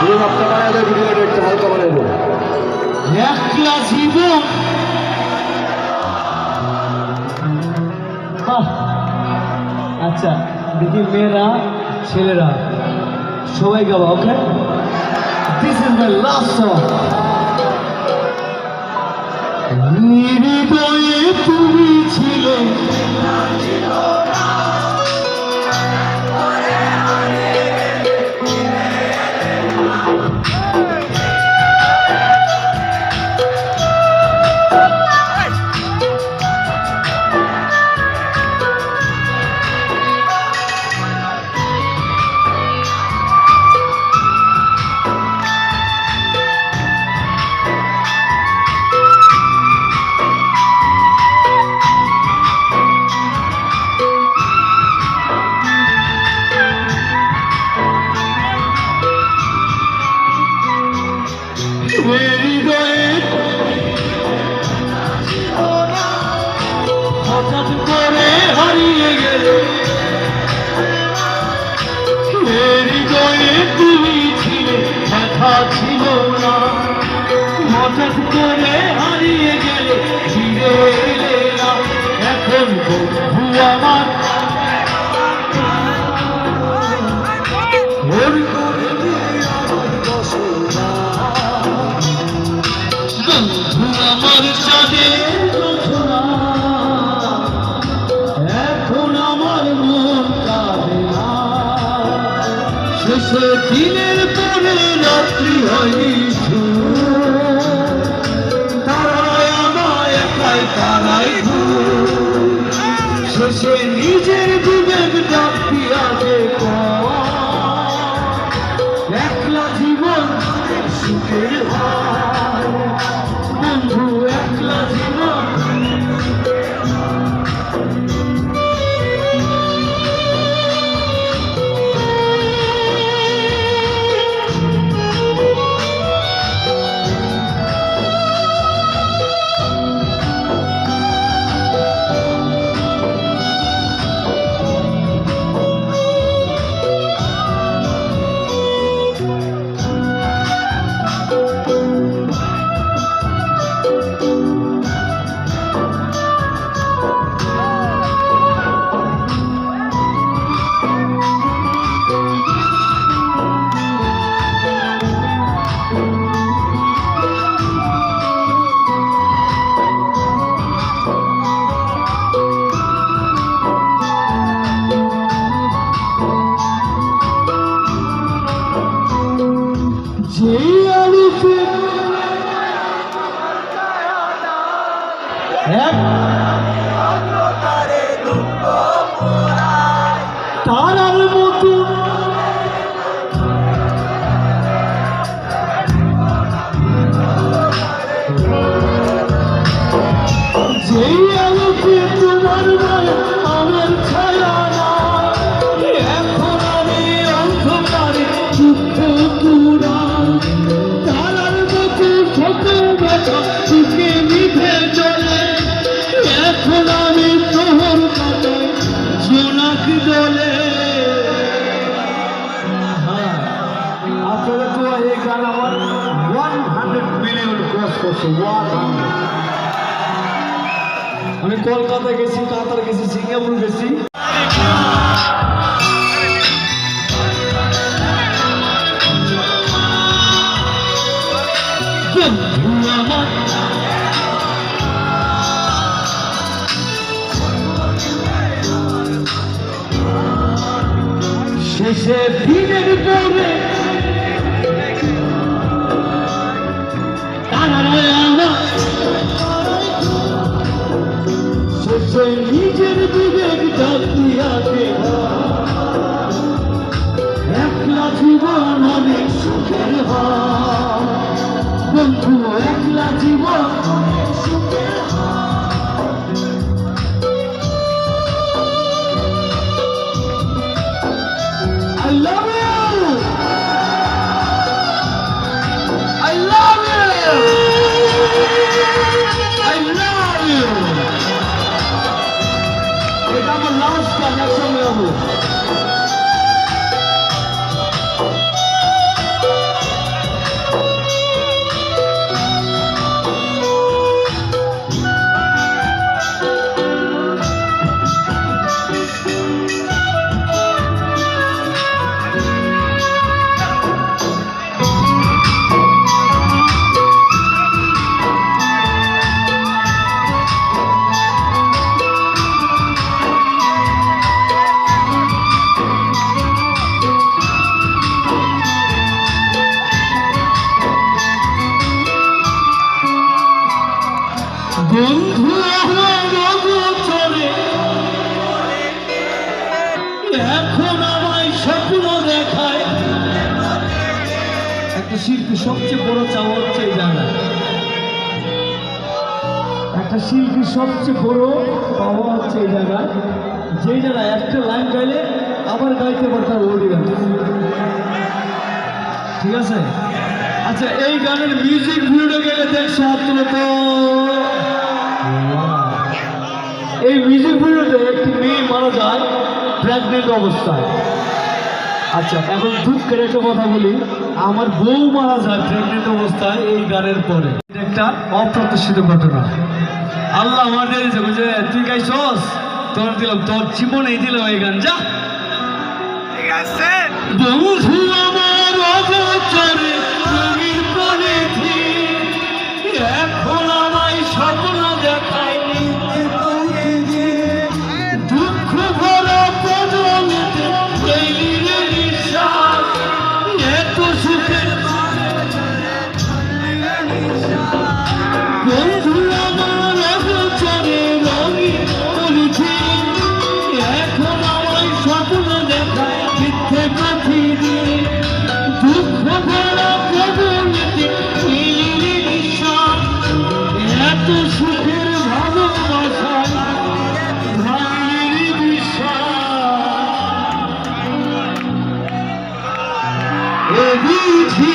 এই বাচ্চা বানায় দেয়, ভিডিওটা একটু হালকা বানাই দেয়। একলা জীবন। আচ্ছা দেখি মেয়েরা ছেলেরা সবাই গাবা, okay? This is my last song. হৃদয়ে তুমি ছিলে হঠাৎ করে হারিয়ে গেলে, হৃদয়ে তুমি ছিলে ব্যথা ছিল না। হঠাৎ করে হারিয়ে গেলে ফিরে এলে না। এখন বন্ধু আমার বন্ধু আমার চাঁদে এখন আমার মন কাঁদে না। শেষে দিনের পরে রাত্রি হয়নি, তারাই আমায় একাই তারাই শেষে নিজের বিবেক ডাক দিয়াছে একলা জীবন সুখের হয়। বন্ধু একলা জীবন তারার মতো যেই আলোকে তোমার মায়া আমার ছায়া না। এখন আমি অন্ধকারে দুঃখ পুরা তারার মতো ছোট ব্যথা চুকে নিভে চলে। এখন আমি তোর কাটায় জোনাক দলে। আপনারা তো এই গান আমার 100 মিলিয়ন ক্রস করছে। আমি কলকাতা গেছি, কাতার গেছি, সিঙ্গাপুর গেছি। শেষে দিনের পরে তারাই আমার শেষে নিজের বিবেক ডাক দিয়াছে একলা জীবন অনেক সুখের হয়। বন্ধু একলা জীবন অনেক সুখের হয়। I love you! I love you! I love you! এটা আমার লাস্ট গান, একসঙ্গে হবো। একটা শিল্পী সবচেয়ে বড় চাওয়া হচ্ছে এই জায়গায়, একটা শিল্পীর সবচেয়ে বড় পাওয়া হচ্ছে এই জায়গায়, যে জায়গায় একটা লাইন গাইলে আবার গাইতে পারতে হবে ওই গান। ঠিক আছে? আচ্ছা, এই গানের মিউজিক ভিডিও গেলে দেখছো হাত তুলে তো। এই মিউজিক ভিডিওতে একটি মেয়ে মারা যায় প্রেগনেন্ট অবস্থায়। আচ্ছা, এখন দুঃখের একটা কথা বলি, আমার বউ মারা যায় প্রেগনেন্ট অবস্থায় এই গানের পরে। এটা একটা অপ্রত্যাশিত ঘটনা। আল্লাহ আমাদের যে তুই গাইছস, তোর দিলাম, তোর জীবনেই দিলাম এই গান, যা। ঠিক আছে বন্ধু আমার অগোচরে রঙিন পরেছি, এখন আমায় স্বপ্ন দেখায়নি, দুঃখ ভরা পদমিতে পেলি রে নিঃশ্বাস, এত সুখের বন্ধু আমার অগোচরে রঙিন পরেছি, এখন আমায় স্বপ্ন দেখায় মিথ্যে পাখি দিয়ে, দুঃখ ভরা পদমিতে পেলি রে নিঃশ্বাস, এত সুখের ভালোবাসায় ভাঙলি বিশ্বাস। এ বিধি